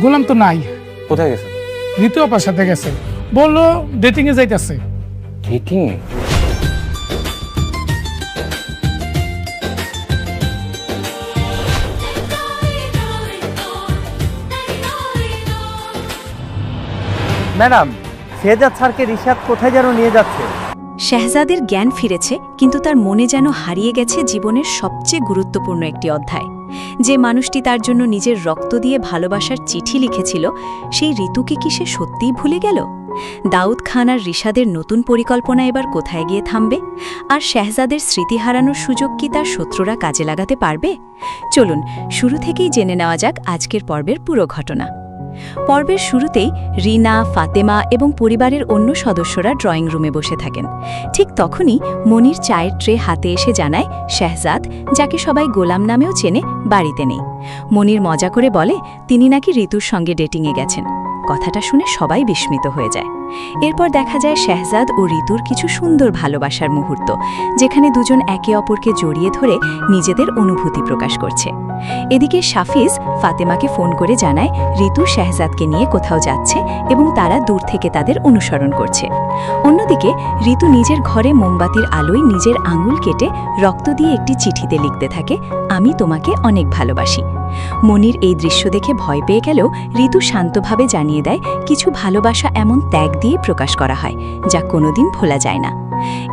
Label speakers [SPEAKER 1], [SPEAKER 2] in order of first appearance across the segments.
[SPEAKER 1] গোলাম তো নাই।
[SPEAKER 2] কোথায় গেছে?
[SPEAKER 1] ঋতু আপার সাথে গেছে, বললো ডেটিং এ যাইতেছে।
[SPEAKER 2] ডেটিং এ?
[SPEAKER 3] ম্যাডাম, শেহজাদ স্যারকে রিশাদ কোথায় যেন নিয়ে যাচ্ছে।
[SPEAKER 4] শেহজাদের জ্ঞান ফিরেছে, কিন্তু তার মনে যেন হারিয়ে গেছে জীবনের সবচেয়ে গুরুত্বপূর্ণ একটি অধ্যায়। যে মানুষটি তার জন্য নিজের রক্ত দিয়ে ভালোবাসার চিঠি লিখেছিল, সেই ঋতুকে কি সে সত্যিই ভুলে গেল? দাউদ খান আর রিশাদের নতুন পরিকল্পনা এবার কোথায় গিয়ে থামবে? আর শেহজাদের স্মৃতি হারানোর সুযোগ কি তার শত্রুরা কাজে লাগাতে পারবে? চলুন শুরু থেকেই জেনে নেওয়া যাক আজকের পর্বের পুরো ঘটনা। পর্বের শুরুতেই রিনা, ফাতেমা এবং পরিবারের অন্য সদস্যরা ড্রয়িং রুমে বসে থাকেন। ঠিক তখনই মনির চায়ের ট্রে হাতে এসে জানায় শেহজাদ, যাকে সবাই গোলাম নামেও চেনে, বাড়িতে নেই। মনির মজা করে বলে তিনি নাকি ঋতুর সঙ্গে ডেটিংয়ে গেছেন। কথাটা শুনে সবাই বিস্মিত হয়ে যায়। এরপর দেখা যায় শেহজাদ ও ঋতুর কিছু সুন্দর ভালোবাসার মুহূর্ত, যেখানে দুজন একে অপরকে জড়িয়ে ধরে নিজেদের অনুভূতি প্রকাশ করছে। এদিকে শাফিজ ফাতেমাকে ফোন করে জানায় ঋতু শেহজাদকে নিয়ে কোথাও যাচ্ছে এবং তারা দূর থেকে তাদের অনুসরণ করছে। অন্যদিকে ঋতু নিজের ঘরে মোমবাতির আলোয় নিজের আঙুল কেটে রক্ত দিয়ে একটি চিঠিতে লিখতে থাকে, আমি তোমাকে অনেক ভালোবাসি। মনির এই দৃশ্য দেখে ভয় পেয়ে গেলেও ঋতু শান্তভাবে জানিয়ে দেয় কিছু ভালোবাসা এমন ত্যাগ দিয়ে প্রকাশ করা হয় যা কোনোদিন ভোলা যায় না।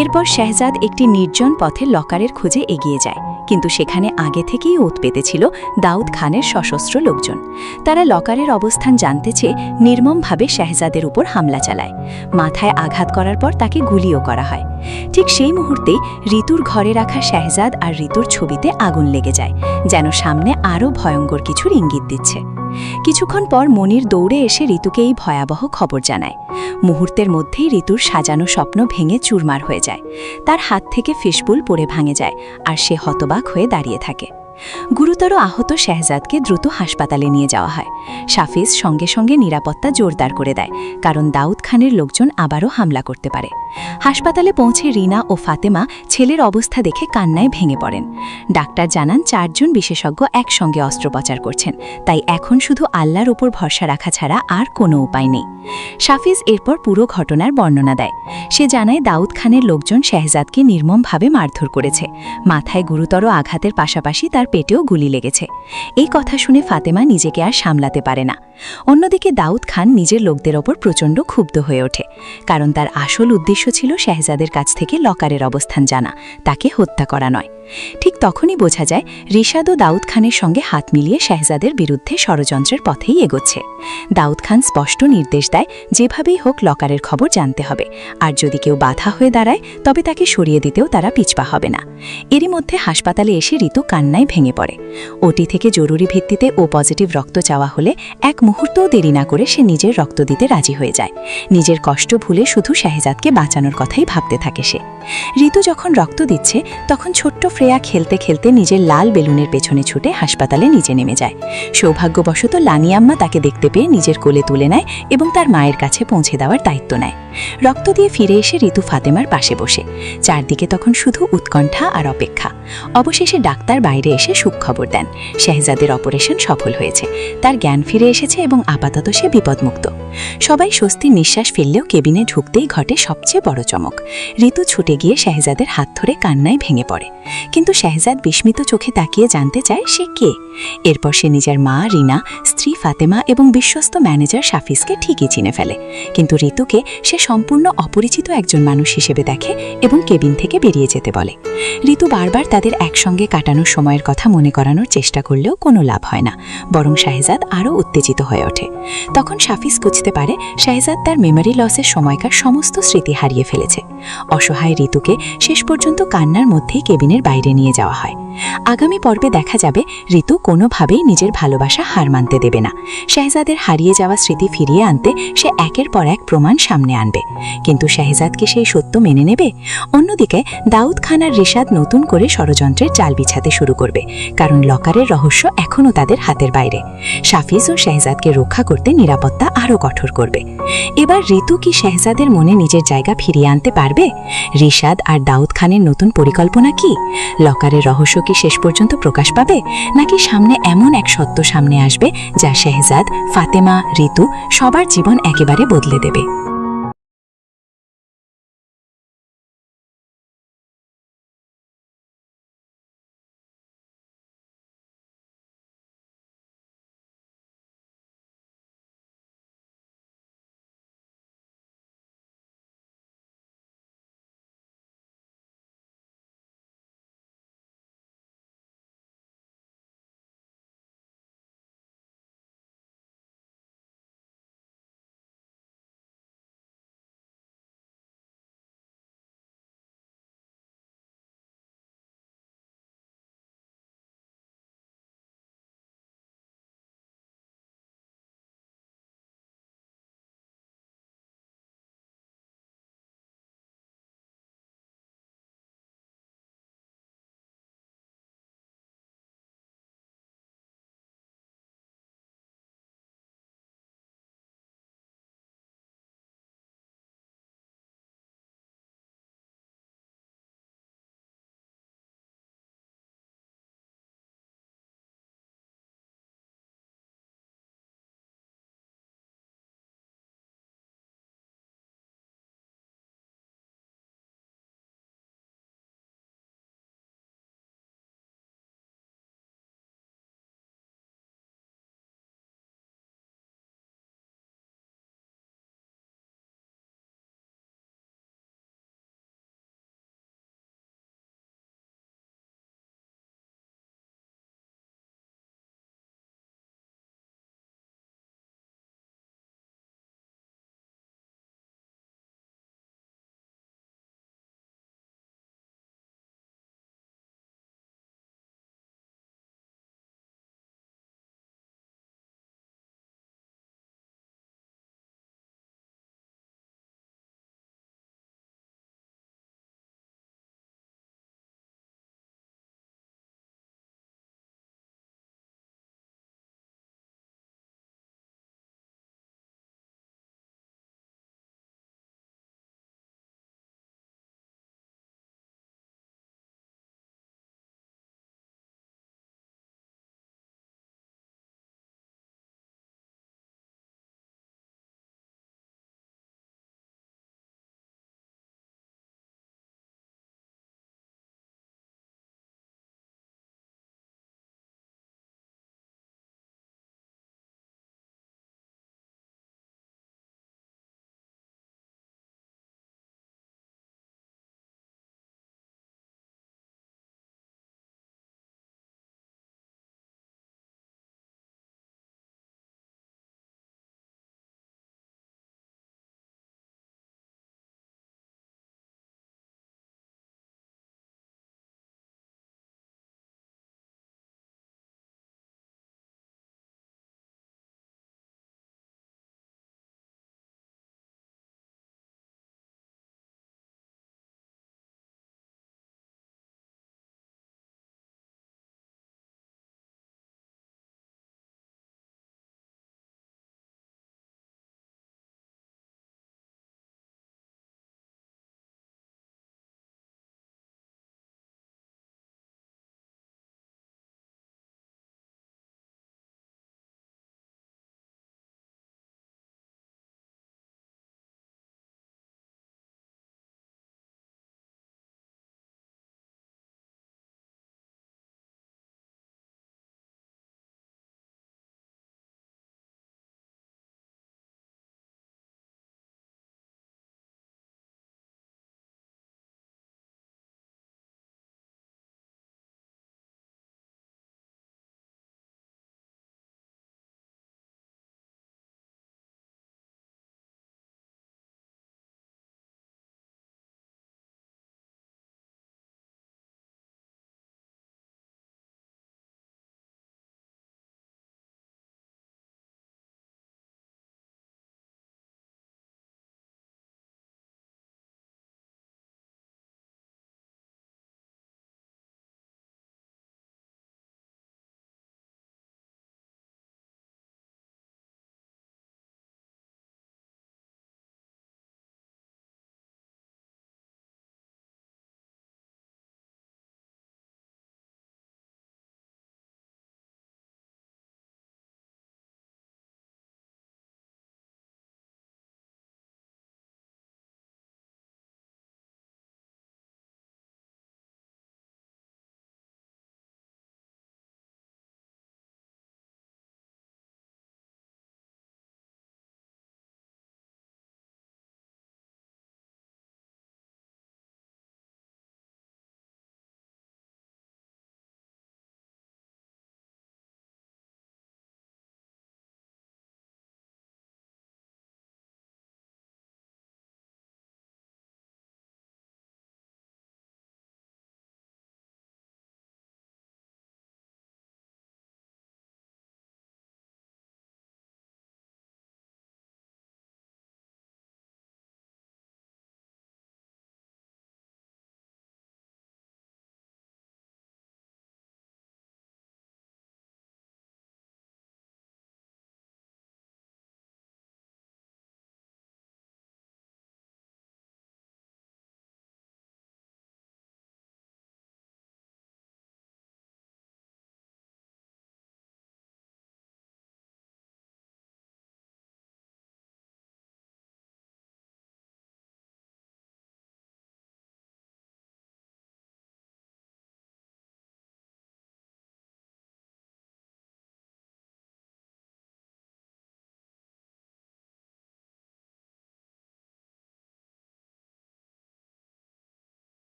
[SPEAKER 4] এরপর শেহজাদ একটি নির্জন পথে লকারের খোঁজে এগিয়ে যায়, কিন্তু সেখানে আগে থেকেই ওত পেতেছিল দাউদ খানের সশস্ত্র লোকজন। তারা লকারের অবস্থান জানতে চেয়ে নির্মমভাবে শেহজাদের উপর হামলা চালায়। মাথায় আঘাত করার পর তাকে গুলিও করা হয়। ঠিক সেই মুহূর্তেই ঋতুর ঘরে রাখা শেহজাদ আর ঋতুর ছবিতে আগুন লেগে যায়, যেন সামনে আরও ভয়ঙ্কর কিছুর ইঙ্গিত দিচ্ছে। কিছুক্ষণ পর মনির দৌড়ে এসে ঋতুকে এই ভয়াবহ খবর জানায়। মুহূর্তের মধ্যেই ঋতুর সাজানো স্বপ্ন ভেঙে চুরমার হয়ে যায়। তার হাত থেকে ফিসবুল পড়ে ভাঙে যায়, আর সে হতবাক হয়ে দাঁড়িয়ে থাকে। গুরুতর আহত শেহজাদকে দ্রুত হাসপাতালে নিয়ে যাওয়া হয়। শাফিজ সঙ্গে সঙ্গে নিরাপত্তা জোরদার করে দেয়, কারণ দাউদ খানের লোকজন আবারও হামলা করতে পারে। হাসপাতালে পৌঁছে রিনা ও ফাতেমা ছেলের অবস্থা দেখে কান্নায় ভেঙে পড়েন। ডাক্তার জানান 4 জন বিশেষজ্ঞ একসঙ্গে অস্ত্রোপচার করছেন, তাই এখন শুধু আল্লাহর ওপর ভরসা রাখা ছাড়া আর কোনো উপায় নেই। শাফিজ এরপর পুরো ঘটনার বর্ণনা দেয়। সে জানায় দাউদ খানের লোকজন শেহজাদকে নির্মমভাবে মারধর করেছে। মাথায় গুরুতর আঘাতের পাশাপাশি তার পেটেও গুলি লেগেছে। এই কথা শুনে ফাতেমা নিজেকে আর সামলাতে পারে না। অন্যদিকে দাউদ খান নিজের লোকদের ওপর প্রচণ্ড ক্ষুব্ধ হয়ে ওঠে, কারণ তার আসল উদ্দেশ্য ছিল শেহজাদের কাছ থেকে লকারের অবস্থান জানা, তাকে হত্যা করা নয়। ঠিক তখনই বোঝা যায় রিশাদ ও দাউদ খানের সঙ্গে হাত মিলিয়ে শেহজাদের বিরুদ্ধে ষড়যন্ত্রের পথেই এগোচ্ছে। দাউদ খান স্পষ্ট নির্দেশ দেয় যেভাবেই হোক লকারের খবর জানতে হবে, আর যদি কেউ বাধা হয়ে দাঁড়ায় তবে তাকে সরিয়ে দিতেও তারা পিছপা হবে না। এরই মধ্যে হাসপাতালে এসে ঋতু কান্নায় ভেঙে পড়ে। ওটি থেকে জরুরি ভিত্তিতে ও পজিটিভ রক্ত চাওয়া হলে এক মুহূর্তও দেরি না করে সে নিজের রক্ত দিতে রাজি হয়ে যায়। নিজের কষ্ট ভুলে শুধু শেহজাদকে বাঁচানোর কথাই ভাবতে থাকে সে। ঋতু যখন রক্ত দিচ্ছে তখন ছোট্ট ফ্রেয়া খেলতে খেলতে নিজের লাল বেলুনের পেছনে ছুটে হাসপাতালে নিচে নেমে যায়। সৌভাগ্যবশত লানিয়াম্মা তাকে দেখতে পেয়ে নিজের কোলে তুলে নেয় এবং তার মায়ের কাছে পৌঁছে দেওয়ার দায়িত্ব নেয়। রক্ত দিয়ে ফিরে এসে ঋতু ফাতেমার পাশে বসে। চারদিকে তখন শুধু উৎকণ্ঠা আর অপেক্ষা। অবশেষে ডাক্তার বাইরে এসে সুখবর দেন, শেহজাদের অপারেশন সফল হয়েছে, তার জ্ঞান ফিরে এসেছে এবং আপাতত সে বিপদমুক্ত। সবাই স্বস্তির নিঃশ্বাস ফেললেও কেবিনে ঢুকতেই ঘটে সবচেয়ে বড় চমক। ঋতু ছুটে গিয়ে শেহজাদের হাত ধরে কান্নায় ভেঙে পড়ে, কিন্তু শেহজাদ বিস্মিত চোখে তাকিয়ে জানতে চায় সে কে। এরপর সে নিজের মা রিনা, স্ত্রী ফাতেমা এবং বিশ্বস্ত ম্যানেজার শাফিজকে ঠিকই চিনে ফেলে, কিন্তু ঋতুকে সে সম্পূর্ণ অপরিচিত একজন মানুষ হিসেবে দেখে এবং কেবিন থেকে বেরিয়ে যেতে বলে। ঋতু বারবার তাদের একসঙ্গে কাটানোর সময়ের কথা মনে করানোর চেষ্টা করলেও কোনো লাভ হয় না, বরং শেহজাদ আরও উত্তেজিত হয়ে ওঠে। তখন শাফিজ বুঝতে পারে শেহজাদ তার মেমোরি লসের সময়কার সমস্ত স্মৃতি হারিয়ে ফেলেছে। অসহায় ঋতুকে শেষ পর্যন্ত কান্নার মধ্যেই কেবিনের বাইরে নিয়ে যাওয়া হয়। আগামী পর্বে দেখা যাবে ঋতু কোনোভাবেই নিজের ভালোবাসা হার মানতে দেবে না। শেহজাদের হারিয়ে যাওয়া স্মৃতি ফিরিয়ে আনতে সে একের পর এক প্রমাণ সামনে আনবে, কিন্তু শেহজাদকে সেই সত্য মেনে নেবে? অন্যদিকে দাউদ খান আর রিশাদ নতুন করে ষড়যন্ত্রের জাল বিছাতে শুরু করবে, কারণ লকারের রহস্য এখনও তাদের হাতের বাইরে। শাফিজ ও শেহজাদকে রক্ষা করতে নিরাপত্তা আরও কঠোর করবে। এবার ঋতু কি শেহজাদের মনে নিজের জায়গা ফিরিয়ে আনতে পারবে? রিশাদ আর দাউদ খানের নতুন পরিকল্পনা কি? লকারের রহস্য কি শেষ পর্যন্ত প্রকাশ পাবে, নাকি সামনে এমন এক সত্য সামনে আসবে যা শেহজাদ, ফাতেমা, ঋতু সবার জীবন একেবারে বদলে দেবে?